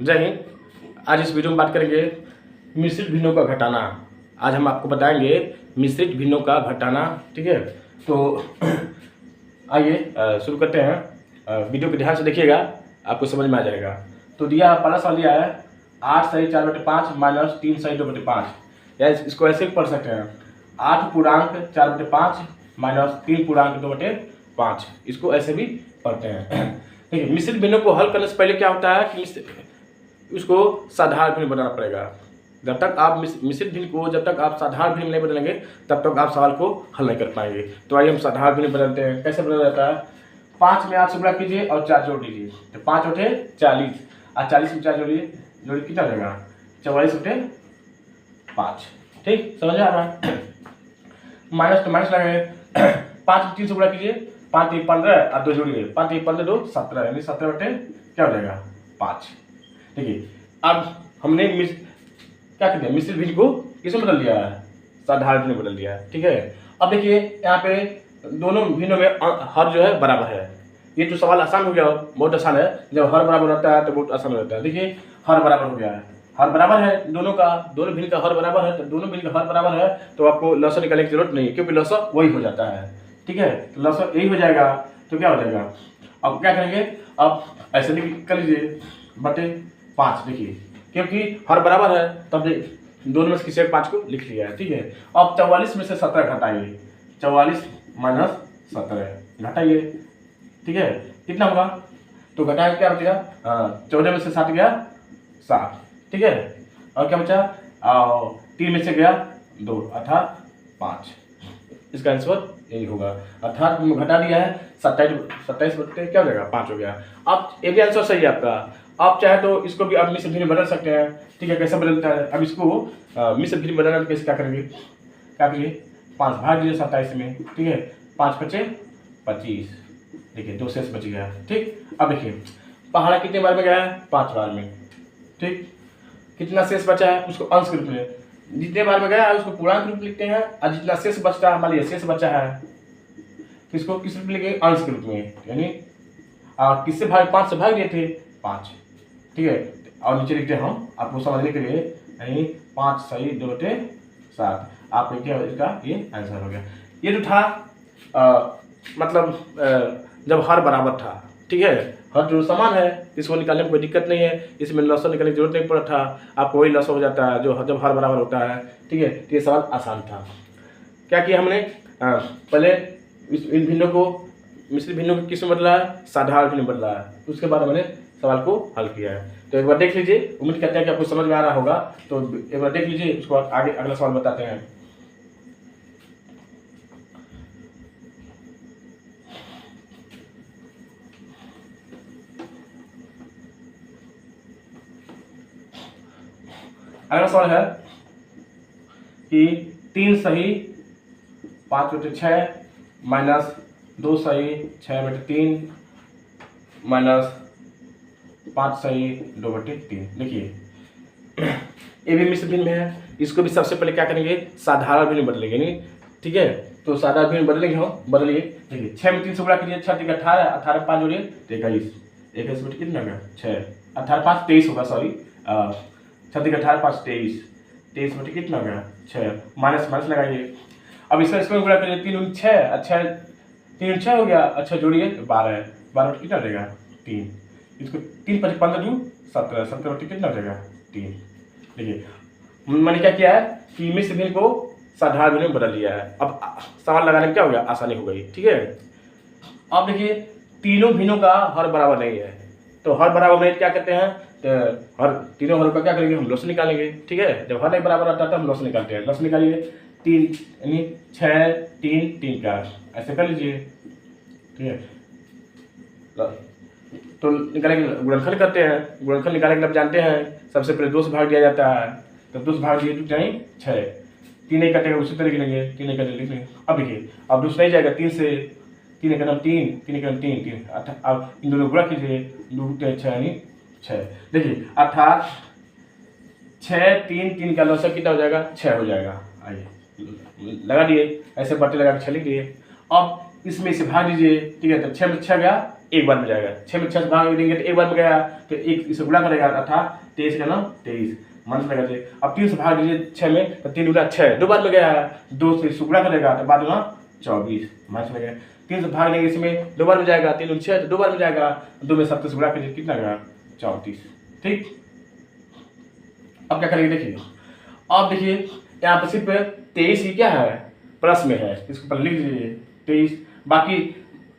जय हिंद। आज इस वीडियो में बात करेंगे मिश्रित भिन्नों का घटाना। आज हम आपको बताएंगे मिश्रित भिन्नों का घटाना। ठीक है, तो आइए शुरू करते हैं। वीडियो को ध्यान से देखिएगा, आपको समझ में आ जाएगा। तो दिया पहला सवाल दिया है 8 सही 4/5 माइनस 3 सही 2/5। या इसको ऐसे भी पढ़ सकते हैं 8 पूर्णांक 4/5 माइनस 3 पूर्णांक 2/5। इसको ऐसे भी पढ़ते हैं। ठीक है, मिश्रित भिन्नों को हल करने से पहले क्या होता है कि उसको साधारण भिन्न बनाना पड़ेगा। जब तक आप मिश्रित भिन्न को साधारण भिन्न नहीं बदलेंगे तब तक आप सवाल को हल नहीं कर पाएंगे। तो आइए हम साधारण भिन्न बदलते हैं। कैसे बदला जाता है? 5 में 8 से गुणा कीजिए और 4 जोड़ लीजिए। तो 5 उठे 40 और 40 में 4 जोड़िए, जोड़िए कितना रहेगा? 44 उठे 5। ठीक, समझ आ रहा है? माइनस तो माइनस लगाएंगे। 5 में 3 से गुणा कीजिए, 5 3 15 और 2 जोड़िए, 5 3 15 2 17, यानी 17 बटे क्या हो जाएगा? 5। देखिए, अब हमने क्या कहते हैं मिश्रित भिन्न को किसमें बदल दिया है? साधारण भिन्न में बदल दिया है। ठीक है, अब देखिए यहाँ पे दोनों भिन्नों में हर जो है बराबर है। ये तो सवाल आसान हो गया, बहुत आसान है। जब हर बराबर होता है तो बहुत आसान हो जाता है। देखिए हर बराबर हो गया है, हर बराबर है दोनों का, दोनों भिन्न का हर बराबर है। तो दोनों भिन्न का हर बराबर है तो आपको लसर निकालने की जरूरत नहीं है, क्योंकि लसर वही हो जाता है। ठीक है, तो लसर यही हो जाएगा। तो क्या हो जाएगा? अब क्या करेंगे? अब ऐसे निकल लीजिए बटे 5। देखिए क्योंकि हर बराबर है तब दोनों में से किसी एक 5 को लिख लिया है। ठीक है, अब 44 में से 17 घटाइए। 44 माइनस 17 घटाइए। ठीक है, कितना होगा? तो घटाएंगे क्या बचेगा? 14 में से 7 गया 7। ठीक है, और क्या बचा? 3 में से गया 2 अर्थात 5। इसका आंसर यही होगा। अर्थात घटा दिया है 27 बटे क्या हो जाएगा? 5 हो गया। अब ये भी आंसर सही है आपका। आप चाहे तो इसको भी आप मिश्रित भिन्न बदल सकते हैं। ठीक है, कैसे बदलता है? अब इसको मिश्रित भिन्न बदलना तो कैसे क्या करेंगे? क्या करिए? 5 भाग दीजिए 27 में। ठीक है, 5 बचे 25। देखिए 2 शेष बच गया। ठीक, अब देखिए पहाड़ा कितने बार में गया है? 5 बार में। ठीक, कितना शेष बचा है उसको अंश के रूप में, जितने बार में गया है उसको पूर्णांक रूप लिखते हैं, और जितना शेष बचता है मान लीजिए शेष बचा है किसको किस रूप में लिखेंगे? अंश के रूप में। यानी किससे भाग? 5 से भाग दिए थे 5। ठीक है, और नीचे लिखते हैं हम आपको समझने के लिए, यानी 5 सही 2/7। आप लिखते हैं इसका ये आंसर हो गया। ये जो था जब हर बराबर था। ठीक है, हर जो समान है इसको निकालने में कोई दिक्कत नहीं है, इसमें लसर निकालने की जरूरत नहीं पड़ा था। आपको वही लसर हो जाता है जो जब हर बराबर होता है। ठीक है, तो ये सवाल आसान था। क्या किया हमने? पहले इन भिन्नों को मिश्रित भिन्नों को किस में बदला है? साधारण भिन्न बदला है। उसके बाद मैंने सवाल को हल किया है। तो एक बार देख लीजिए, उम्मीद करते हैं कि आपको समझ में आ रहा होगा। तो एक बार देख लीजिए, उसको आगे अगला सवाल बताते हैं। अगला सवाल है कि 3 सही 5/6 माइनस 2 सही 6/3 माइनस 5 सही 2/3। देखिए ये भी मिश्रित भिन्न में है। इसको भी सबसे पहले क्या करेंगे? साधारण भिन्न बदलेंगे। नहीं, ठीक है, तो साधारण भिन्न बदलेंगे हम। बदलिए। देखिए 6 में 3 से गुणा कीजिए, 6 3 18, 18 5 जोड़िए तो 21। 21 बटे कितना होगा? 6। 18 5 23 होगा, सॉरी 6 3 18 5 23। 23 बटे कितना होगा? 6। माइनस माइनस लगाइए। अब इसको गुणा करिए, 3 6 अच्छा 3 6 हो गया। अच्छा जोड़िए 12। 12 बटे कितना हो जाएगा? 3। इसको 3 5 15 2 17, 17 बटे कितना हो जाएगा? 3। देखिए मैंने क्या किया है कि मिश्रित भिन्न को साधारण भिन्न में बदल दिया है। अब सवाल लगाने में क्या हो गया? आसानी हो गई। ठीक है, अब देखिए तीनों भिन्नों का हर बराबर नहीं है। तो हर बराबर में क्या कहते हैं? तो हर तीनों हर का क्या करेंगे? हम लॉस निकालेंगे। ठीक है, जब हर नहीं बराबर आता है तो हम लॉस निकालते हैं। लॉस निकालिए 3 यानी 6 3 3 का ऐसे कर लीजिए। ठीक है, तो निकालेंगे गुणनखंड करते हैं। गुणनखंड निकालने के लिए आप जानते हैं सबसे पहले 2 से भाग दिया जाता है। तो 2 से भाग दिए तो यानी 6। 3 नहीं कटेगा उसी तरह लिखेंगे, 3 नहीं कटेगा लिखेंगे। अब देखिए अब 2 नहीं जाएगा, 3 से 3 एक 3 3 एक 3 3। अब इन दोनों गुणा कीजिए, 2 6 यानी 6। देखिए अर्थात 6 3 3 का लसर कितना हो जाएगा? 6 हो जाएगा। आइए लगा दिए, ऐसे बटे लगा के 6 लिख दिए। अब इसमें से भाग दीजिए। ठीक है, तो 6 में 6 गया एक बार में जाएगा। 6 में 6 से भाग देंगे तो एक बार में गया, तो एक इसे गुणा करेगा अर्थात 23 का नाम 23 मन से लगा। अब 3 से भाग दीजिए 6 में, तो 3 गुना 6 दो बार में गया है, 2 से इसे गुणा करेगा तो बाद में 24 मन से लगा। 3 से भाग देंगे इसमें दो बार में जाएगा, 3 6 तो दो बार में जाएगा, 2 में 7 से गुणा करिए कितना गया 34। ठीक, अब क्या करेंगे देखिए, अब देखिए यहाँ पर सिर्फ 23 ही क्या है प्लस में है, इसको पर लिख लीजिए 23, बाकी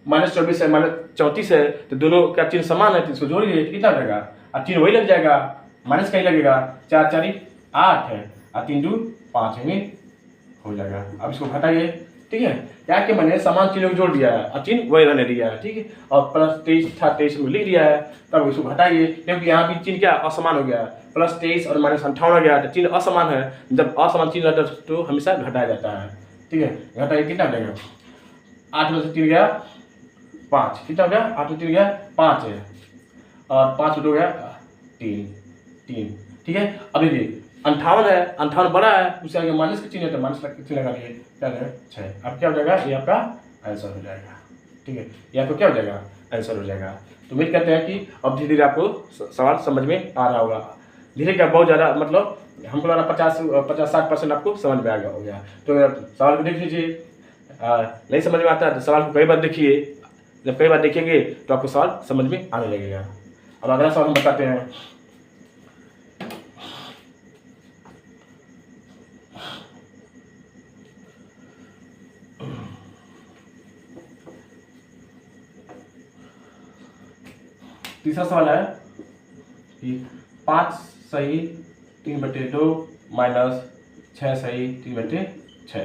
-24 है -34 है, तो दोनों का चिन्ह समान है तो इसको जोड़िए कितना रहेगा, और चिन्ह वही लग जाएगा, माइनस कहीं लगेगा, 4 4 8 है और 3 2 5 में हो जाएगा। अब इसको घटाइए, ठीक है, क्या कि मैंने समान चिन्ह को जोड़ दिया है और चिन्ह वही रहने दिया है, ठीक है, और प्लस 23 था 23 को लिख दिया है, तब इसको घटाइए क्योंकि यहाँ भी चिन्ह क्या असमान हो गया, प्लस 23 और -58 हो गया, तो चिन्ह असमान है, जब असमान चिन्ह रहता है तो हमेशा घटाया जाता है, ठीक है। घटाइए कितना देगा, 8 में से 3 गया 5, कितना हो गया 8 में 3 गया 5 है, और 5 में 2 गया 3, ठीक है। अब देखिए 58 है, 58 बड़ा है, उससे आगे माइनस का चिन्ह है तो माइनस का चिन्ह लगा दिए, क्या है 6। अब क्या हो जाएगा, ये आपका आंसर हो जाएगा, ठीक है, ये आपको क्या हो जाएगा आंसर हो जाएगा। तो उम्मीद करते हैं कि अब धीरे धीरे आपको सवाल समझ में आ रहा होगा, धीरे क्या बहुत ज़्यादा मतलब हमको लगा 50-60% आपको समझ में आ गया हो गया। तो सवाल को देख लीजिए, नहीं समझ में आता है तो सवाल को कई बार देखिए, जब कई बार देखेंगे तो आपको सवाल समझ में आने लगेगा। अब अगला सवाल हम बताते हैं, तीसरा सवाल है कि 5 सही 3/2 माइनस 6 सही 3/6।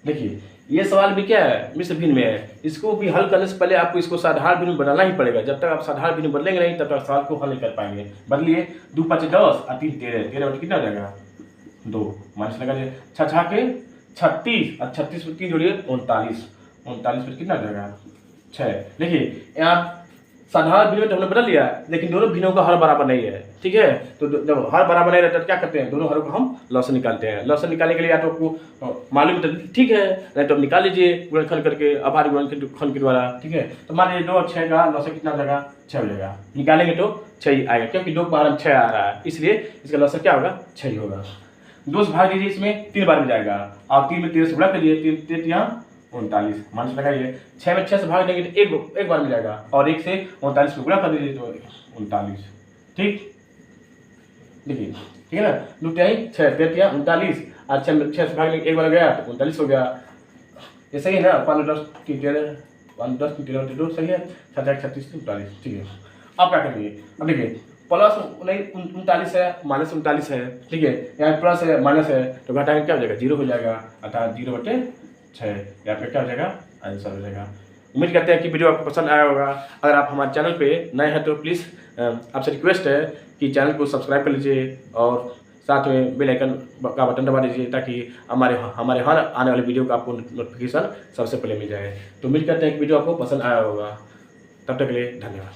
देखिए ये सवाल भी क्या है मिश्र भिन्न में है, इसको भी हल करने से पहले आपको इसको साधारण भिन्न बनाना ही पड़ेगा, जब तक आप साधारण भिन्न बदलेंगे नहीं तब तक सवाल को हल नहीं कर पाएंगे। बदलिए 2 5 10 और 3 13, 13 बटे कितना हो जाएगा 2, माइनस लगा दिए 6 6 के 36 और 36 पर 3 जोड़िए 39, 39 पर कितना हो जाएगा 6। देखिए यहाँ साधारण भिन्न में तो हमने बदल लिया, लेकिन दोनों भिन्नों का हर बराबर नहीं है, ठीक है। तो जब हर बराबर नहीं रहता तो क्या करते हैं, दोनों हरों को हम लॉस निकालते हैं। लॉस निकालने के लिए या तो आपको मालूम तो ठीक है, नहीं तो आप निकाल लीजिए गुणनखंड करके, आभारी गुणनखंड के द्वारा, ठीक है। तो मान लीजिए 2 और 6 का लॉस कितना हो जाएगा 6 हो जाएगा, निकालेंगे तो 6 ही आएगा क्योंकि 2 बार में 6 आ रहा है, इसलिए इसका लॉस क्या होगा 6 ही होगा। 2 से भाग दीजिए, इसमें 3 बार में जाएगा और 3 में 13 से गुणा करिए, 3 यहाँ 39 माइनस लगाइए, 6 में 6 से भाग देंगे तो एक बार में जाएगा और 1 से 39 में गुणा कर दीजिए तो 39, ठीक। देखिए ठीक है ना, 2 6 6 39 और 6 से भाग देंगे एक बार गया तो 39 हो गया, ये सही है ना, 5 10 3 13 2 सही है, 7 36 39, ठीक है। अब क्या करेंगे, अब देखिए प्लस 39 है माइनस 39 है, ठीक है, यहाँ प्लस है माइनस है तो घटाएंगे क्या हो जाएगा 0 हो जाएगा, अर्थात 0/6 यहाँ पे क्या हो जाएगा आंसर हो जाएगा। उम्मीद करते हैं कि वीडियो आपको पसंद आया होगा। अगर आप हमारे चैनल पे नए हैं तो प्लीज़ आपसे रिक्वेस्ट है कि चैनल को सब्सक्राइब कर लीजिए और साथ में बेल आइकन का बटन दबा दीजिए ताकि हमारे हर आने वाले वीडियो का आपको नोटिफिकेशन सबसे पहले मिल जाए। तो उम्मीद करते हैं कि वीडियो आपको पसंद आया होगा। तब तक के लिए धन्यवाद।